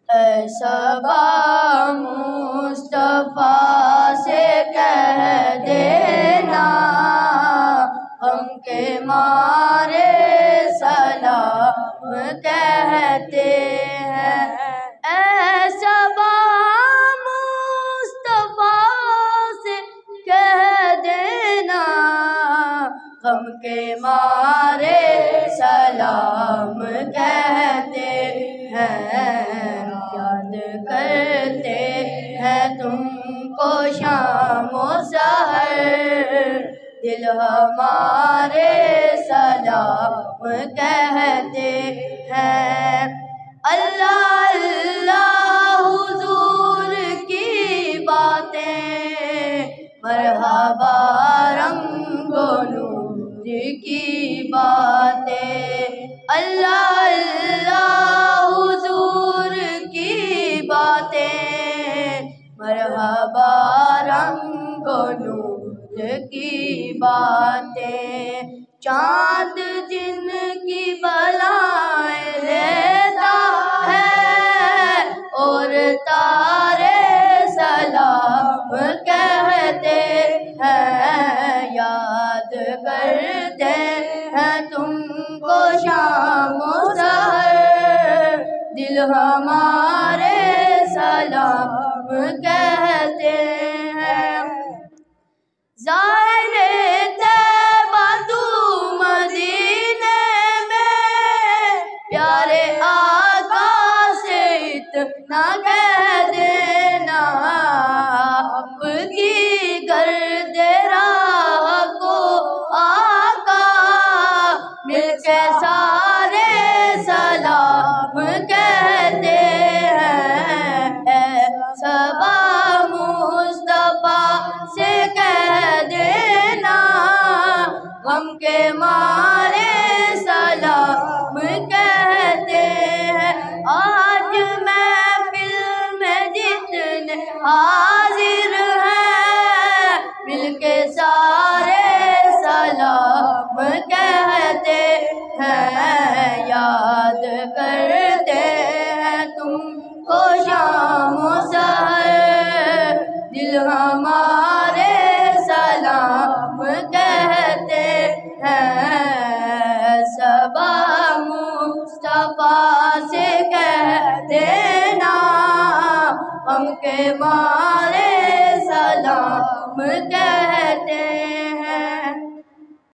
اے صبا مصطفیٰ سے کہہ دینا غم کے مارے سلام کہتے ہیں۔ اے صبا مصطفیٰ سے کہہ دینا غم کے مارے سلام کہتے ہیں۔ یاد کرتے ہیں تم کو شام و سحر، دل ہمارے سلام کہتے ہیں۔ اللہ اللہ حضور کی باتیں، مرحبا رنگ و نور کی باتیں، اللہ اللہ حضور کی باتیں، مرحبا رنگ و نور کی باتیں۔ چاند جن کی بلائیں لیتا ہے اور تارے سلام کہتے ہیں۔ یاد کرتے ہیں تم کو شام و سحر، دل ہمارے سلام کہتے ہیں۔ زائر طیبہ تو مدینے میں پیارے آقا سے اتنا کہہ دینا، اب کی گرد راہ کو آقا مل کے سارے سلام کہتے ہیں۔ اے صبا مصطفیٰ سے کہہ دینا غم کے مارے سلام کہتے ہیں۔ آج محفل میں جتنے حاضر ہیں مل کے سارے سلام کہتے ہیں۔ یاد کرتے ہیں تم کو شام و سحر، دل ہمارے سلام کہتے ہیں۔ صبا مصطفیٰ سے کہہ دینا غم کے مارے سلام کہتے